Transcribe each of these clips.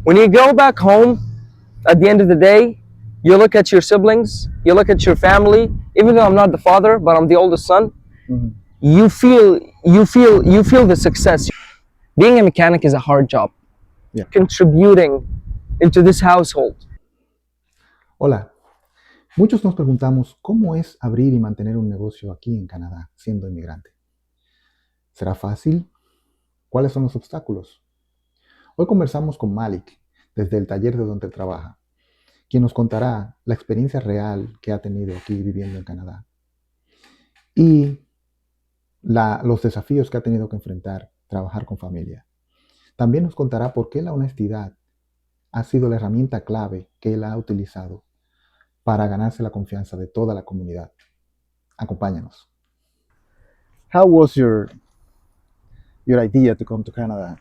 When you go back home, at the end of the day, you look at your siblings, you look at your family. Even though I'm not the father, but I'm the oldest son, Mhm. you feel the success. Being a mechanic is a hard job. Yeah. Contributing into this household. Hola, muchos nos preguntamos cómo es abrir y mantener un negocio aquí en Canadá siendo inmigrante. ¿Será fácil? ¿Cuáles son los obstáculos? Hoy conversamos con Malik desde el taller de donde trabaja, quien nos contará la experiencia real que ha tenido aquí viviendo en Canadá y los desafíos que ha tenido que enfrentar trabajar con familia. También nos contará por qué la honestidad ha sido la herramienta clave que él ha utilizado para ganarse la confianza de toda la comunidad. Acompáñanos. How was your idea to come to Canada?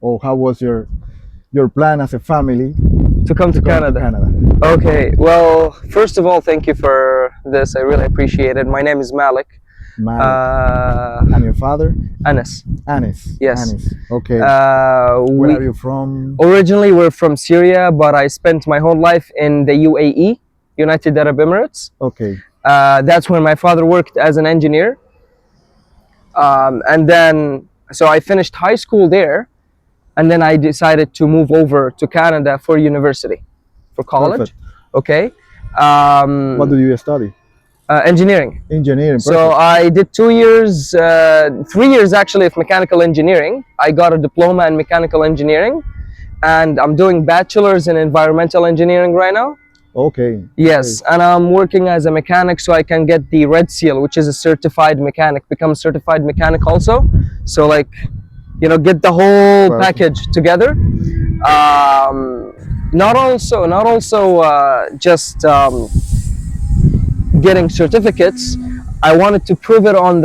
Or how was your plan as a family To come to Canada. Okay, well, first of all, thank you for this. I really appreciate it. My name is Malik. Malik. And your father? Anas. Anis. Yes. Anis. Okay. Where are you from? Originally, we're from Syria, but I spent my whole life in the UAE, United Arab Emirates. Okay. That's when my father worked as an engineer. And then, so I finished high school there, and then I decided to move over to Canada for university, for college. Perfect. Okay. What do you study? Engineering. Engineering. So Perfect. I did 2 years, 3 years actually of mechanical engineering. I got a diploma in mechanical engineering, and I'm doing bachelor's in environmental engineering right now. Okay. Yes, and I'm working as a mechanic so I can get the red seal, which is a certified mechanic, become a certified mechanic also. So like, you know, get the whole Perfect. package together. Not also just getting certificates. I wanted to prove it on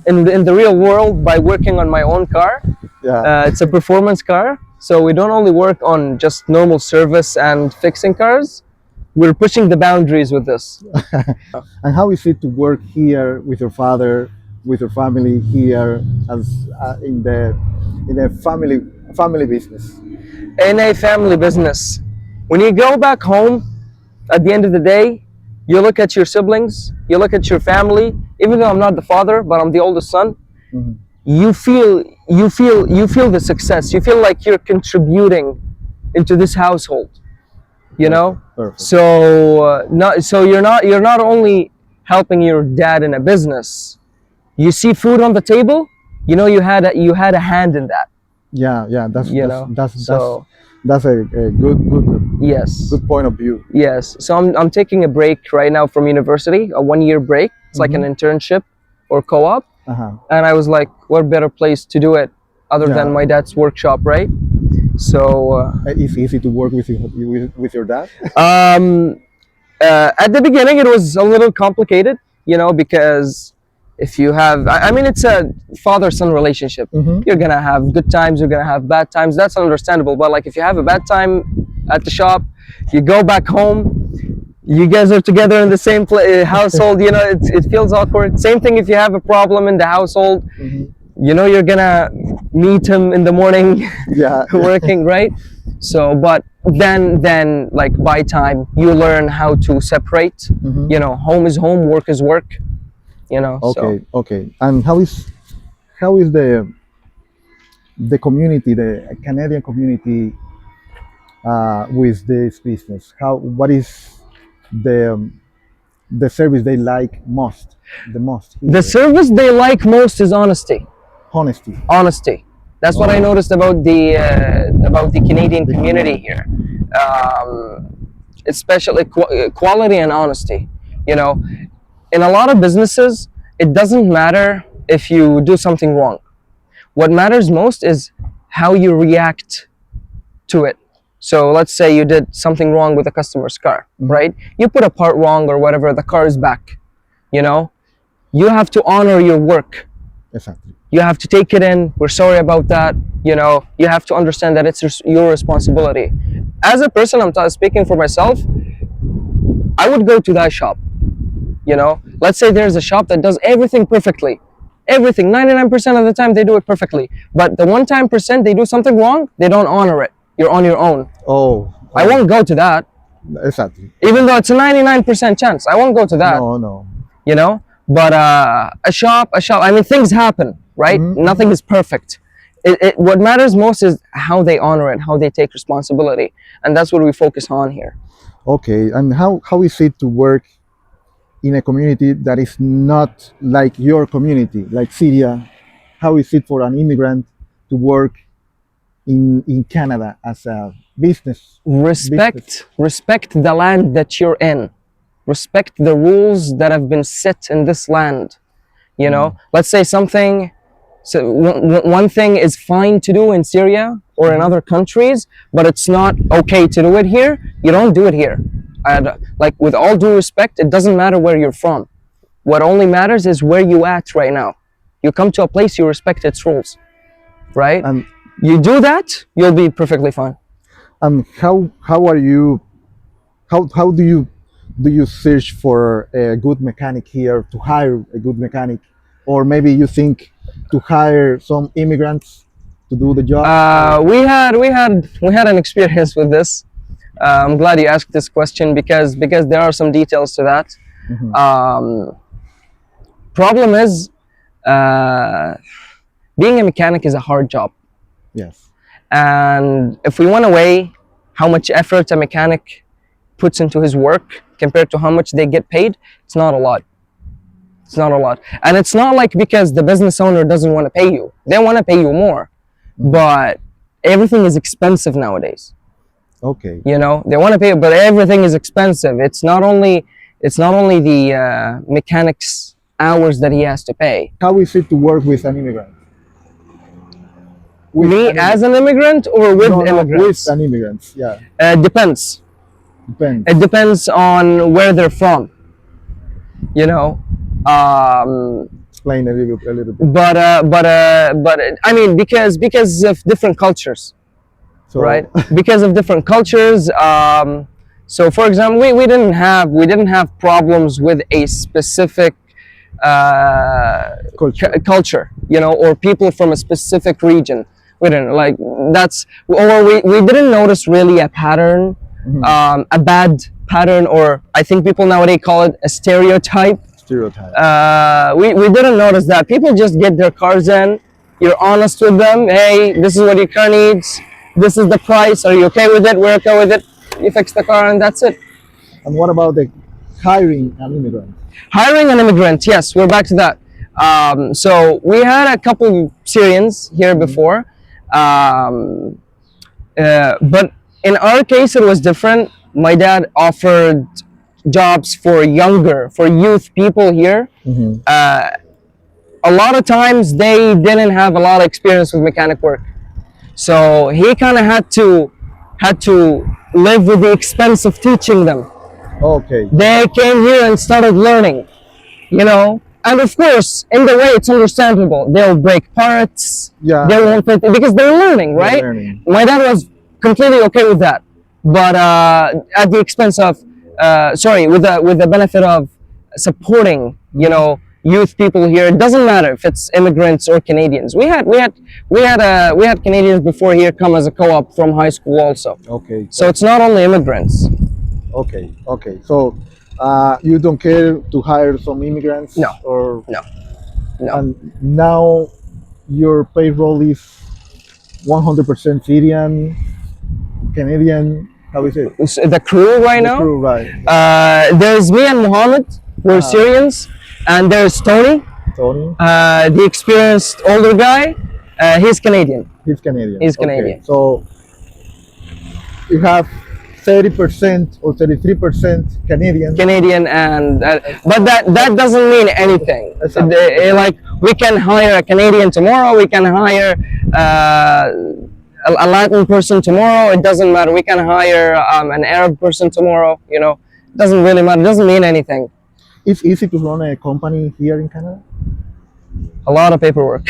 in the real world by working on my own car. Yeah. It's a performance car, so we don't only work on just normal service and fixing cars. We're pushing the boundaries with this. And how is it to work here with your father, with your family here, as in a family business? In a family business, when you go back home, at the end of the day, you look at your siblings, you look at your family. Even though I'm not the father, but I'm the oldest son, Mhm. you feel the success. You feel like you're contributing into this household. You know. Perfect. So you're not only helping your dad in a business. You see food on the table, you know you had a hand in that. Yeah. That's a Yes. good point of view. Yes. So I'm taking a break right now from university, a 1-year break. It's like an internship or co-op. Uh-huh. And I was like, what better place to do it other than Yeah. my dad's workshop, right? So It's easy to work with your dad. at the beginning it was a little complicated, you know, because if you have, I mean, it's a father-son relationship. Mhm. You're gonna have good times, you're gonna have bad times. That's understandable. But like, if you have a bad time at the shop, you go back home, you guys are together in the same household. You know, it feels awkward. Same thing if you have a problem in the household. Mhm. You know, you're gonna meet him in the morning, Yeah. working, right? So, but then like by time you learn how to separate. Mhm. You know, home is home, work is work. You know. Okay. So. Okay. And how is the community, the Canadian community, with this business? What is the service they like most? The service they like most is honesty. Honesty. Honesty. That's what I noticed about the Canadian community here, especially quality and honesty. You know, in a lot of businesses, it doesn't matter if you do something wrong. What matters most is how you react to it. So let's say you did something wrong with a customer's car, right? You put a part wrong or whatever, the car is back. You know, you have to honor your work. Exactly. You have to take it in. We're sorry about that. You know, you have to understand that it's your responsibility. As a person, I'm speaking for myself. I would go to that shop. You know, let's say there's a shop that does everything perfectly. Everything, 99% of the time they do it perfectly. But the 1% they do something wrong, they don't honor it. You're on your own. Oh, I won't go to that, exactly. even though it's a 99% chance. I won't go to that. No. You know. But a shop. I mean, things happen, right? Nothing is perfect. What matters most is how they honor it, how they take responsibility, and that's what we focus on here. Okay, and how is it to work in a community that is not like your community, like Syria? How is it for an immigrant to work in Canada as a business? Respect the land that you're in. Respect the rules that have been set in this land. You know, let's say something. So one thing is fine to do in Syria or in other countries, but it's not okay to do it here. You don't do it here. Like, with all due respect, it doesn't matter where you're from. What only matters is where you at right now. You come to a place, you respect its rules, right? And You do that, you'll be perfectly fine. how are you? How do you search for a good mechanic here, to hire a good mechanic, or maybe you think to hire some immigrants to do the job? We had an experience with this. I'm glad you asked this question because there are some details to that. Problem is, being a mechanic is a hard job, Yes. and if we want to weigh how much effort a mechanic puts into his work compared to how much they get paid, it's not a lot. It's not a lot, and it's not like because the business owner doesn't want to pay you; they want to pay you more, but everything is expensive nowadays. Okay. You know, they want to pay, but everything is expensive. It's not only the mechanic's hours that he has to pay. How is it to work with an immigrant? Me as an immigrant or with immigrants? With an immigrant, yeah. Depends. Depends. It depends on where they're from. You know, Explain a little bit. but I mean, because of different cultures, So, right? Because of different cultures. So, for example, we didn't have problems with a specific culture, you know, or people from a specific region. We didn't like that's, or we didn't notice really a pattern, a bad pattern, or I think people nowadays call it a stereotype. We didn't notice that. People just get their cars in. You're honest with them. Hey, this is what your car needs. This is the price. Are you okay with it? We're okay with it. You fix the car and that's it. And what about the hiring an immigrant? Hiring an immigrant, yes, we're back to that. So we had a couple Syrians here before, but in our case it was different. My dad offered jobs for youth people here. A lot of times they didn't have a lot of experience with mechanic work, so he kind of had to live with the expense of teaching them. Okay. They came here and started learning, you know, and of course, in the way it's understandable. They'll break parts. Yeah. They won't fit because they're learning, right? learning. My dad was completely okay with that, but at the expense of, with the benefit of supporting, you know, youth people here. It doesn't matter if it's immigrants or Canadians. We had Canadians before here come as a co-op from high school also. Okay. So it's not only immigrants. Okay. So you don't care to hire some immigrants? No. Or No. And now your payroll is 100% Syrian, Canadian. How is it? The crew right The now. crew, right. There's me and Mohammed. We're Syrians, and there's Tony, Tony, the experienced older guy. He's Canadian. he's Canadian. He's Canadian. Okay. So you have 30% or 33% Canadian. Canadian, and but that doesn't mean anything. Exactly. Like, we can hire a Canadian tomorrow. We can hire a Latin person tomorrow. It doesn't matter. We can hire an Arab person tomorrow. You know, it doesn't really matter. It doesn't mean anything. It's easy to run a company here in Canada. A lot of paperwork.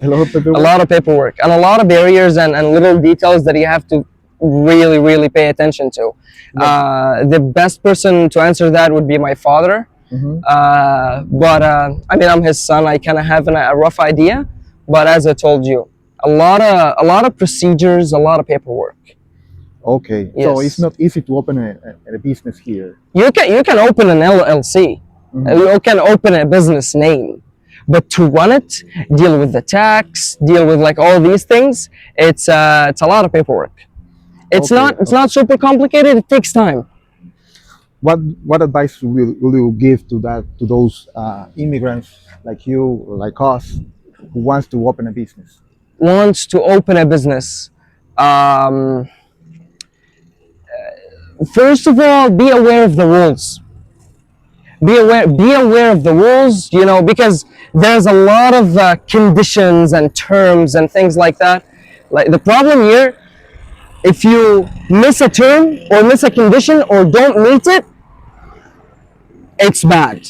A lot of people. A lot of paperwork and a lot of barriers and little details that you have to really pay attention to. The best person to answer that would be my father. But I mean, I'm his son. I kind of have a rough idea, but as I told you, a lot of procedures, a lot of paperwork. Okay, so Yes. it's not easy to open a business here. You can open an LLC. Mhm. You can open a business name, but to run it, deal with the tax, deal with like all these things, it's a lot of paperwork. It's not super complicated. It takes time. What advice will you give to those immigrants like you, like us, who wants to open a business? Wants to open a business. Um, First of all, be aware of the rules. Be aware of the rules, because there's a lot of conditions and terms and things like that. Like the problem here, if you miss a term or miss a condition or don't meet it, it's bad.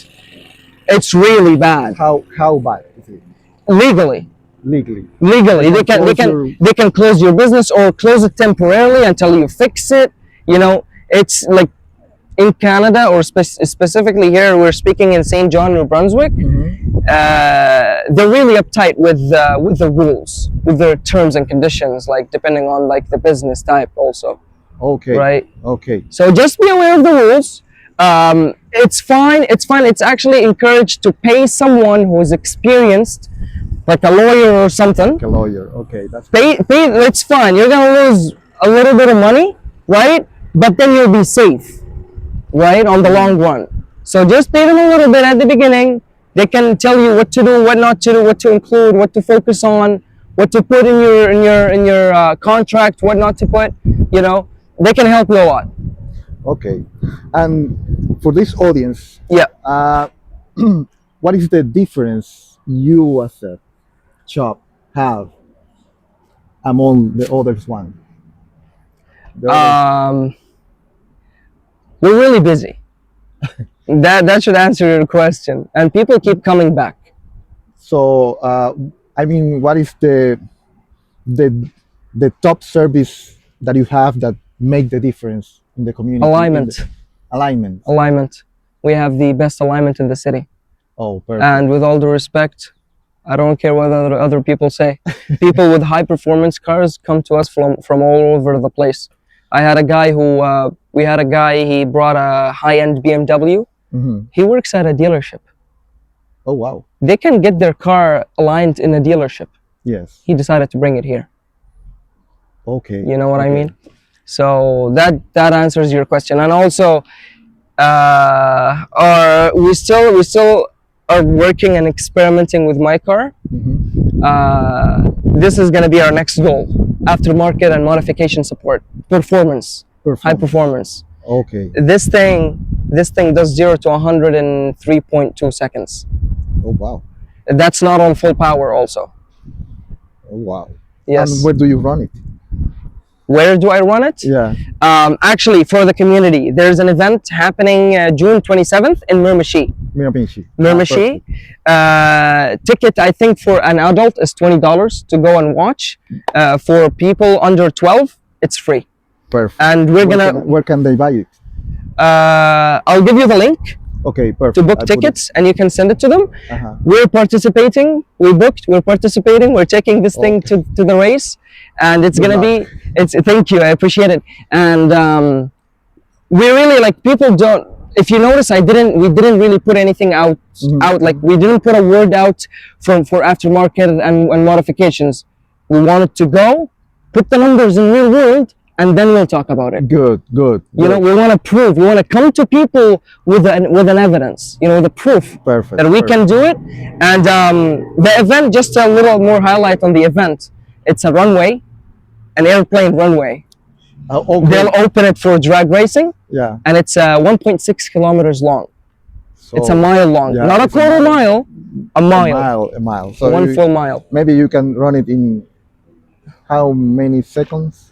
It's really bad. How bad is it Legally. legally? Legally, They they can can they close can your- they can close your business or close it temporarily until you fix it. It's like in Canada, or specifically here, we're speaking in St. John, New Brunswick. They're really uptight with the rules, with their terms and conditions, like depending on like the business type also, Okay. right? Okay. So just be aware of the rules. It's fine. It's fine. It's actually encouraged to pay someone who is experienced, like a lawyer or something. Like a lawyer. Okay, that's Pay. It's fine. You're gonna lose a little bit of money, right? But then you'll be safe, right, on the long run. So just pay them a little bit at the beginning. They can tell you what to do, what not to do, what to include, what to focus on, what to put in your contract, what not to put. They can help you a lot. okay. And for this audience, Yeah. what is the difference you as a shop have among the others one? The others- We're really busy. That should answer your question. And people keep coming back. So, I mean, what is the the top service that you have that make the difference in the community? Alignment. Alignment. Alignment. We have the best alignment in the city. Oh, perfect. And with all due respect, I don't care what other people say. People with high performance cars come to us from all over the place. We had a guy, he brought a high-end BMW. Mhm. He works at a dealership. Oh, wow. They can get their car aligned in a dealership. Yes. He decided to bring it here. Okay. You know what I Okay. mean? So that answers your question. And also, we still are working and experimenting with my car. Mhm. This is going to be our next goal: aftermarket and modification support, performance, high performance. Okay. This thing does 0 to 100 in 3.2 seconds. Oh, wow. That's not on full power. Also, Oh, wow. yes. And where do you run it? Where do I run it? Yeah. Actually, for the community, there's an event happening June 27th in Miramichi. Miramichi. Miramichi. Ticket, I think, for an adult is $20 to go and watch. For people under 12, it's free. Perfect. And we're Where can they buy it? I'll give you the link Okay, perfect. to book I'll put it- tickets, and you can send it to them. Uh-huh. We're participating. We're participating. We're taking this thing to the race, and it's Good gonna luck. thank you. I appreciate it. And we really, like, people don't. If you notice, we didn't really put anything out. Like, we didn't put a word out for aftermarket and modifications. We wanted to go, put the numbers in real world, and then we'll talk about it. Good. We want to prove. We want to come to people with an evidence. The proof Perfect. that we can do it. And the event, just a little more highlight on the event. It's a runway, an airplane runway. Okay. They'll open it for drag racing, Yeah. and it's 1.6 kilometers long. So It's a mile long, yeah, not a it's a quarter mile. mile, a mile, A mile. So one full mile. maybe you can run it in how many seconds?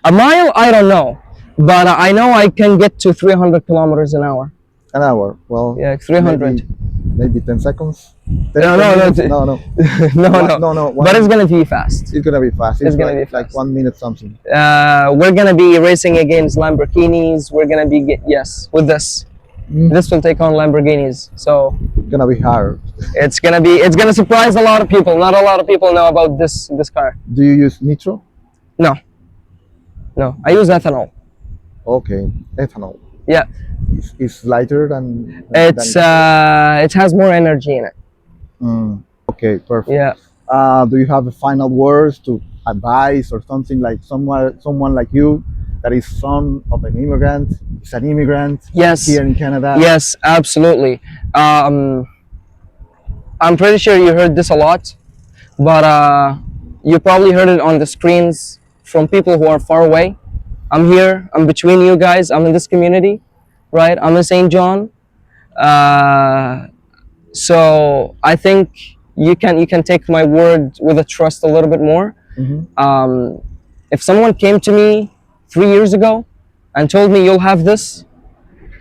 A mile, I don't know, but I know I can get to 300 kilometers an hour. An hour. Well, Yeah, 300. Maybe 10 seconds. 10 No, minutes? no. no. No. One- But it's gonna be fast. It's gonna be fast. It's gonna like, be like fast. 1 minute something. We're gonna be racing against Lamborghinis. We're gonna be yes with this. This will take on Lamborghinis. So Gonna be hard. it's gonna surprise a lot of people. Not a lot of people know about this car. Do you use nitro? No, no, I use ethanol. Okay, ethanol. Yeah, It's lighter than. it has more energy in it. Okay, perfect. Yeah. Do you have a final words to advise or something like someone like you that is son of an immigrant, is an immigrant Yes. here in Canada? Yes, absolutely. I'm pretty sure you heard this a lot, but you probably heard it on the screens from people who are far away. I'm here. I'm between you guys. I'm in this community, right? I'm in St. John. So I think you can take my word with a trust a little bit more. If someone came to me 3 years ago and told me you'll have this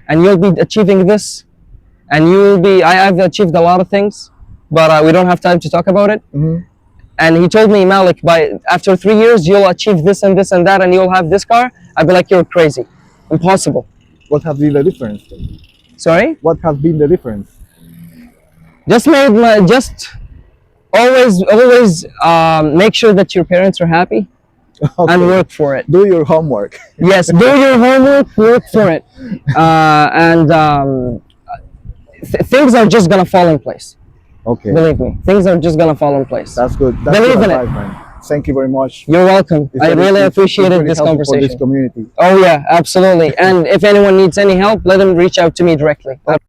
and you'll be achieving this and I've achieved a lot of things, but we don't have time to talk about it. And he told me, Malik, after 3 years you'll achieve this and this and that and you'll have this car, I'd be like, you're crazy, impossible. What has been the difference? Sorry? What has been the difference? Just always make sure that your parents are happy Okay. and work for it. Do your homework. Yes, do your homework, work for it, and things are just gonna fall in place. Okay, Believe me, things are just gonna fall in place. that's good. That's Believe good in it. advice, man. Thank you very much. You're welcome. It's I very- really it's appreciated really this helpful for this conversation. community. Oh yeah, absolutely. And if anyone needs any help, let them reach out to me directly.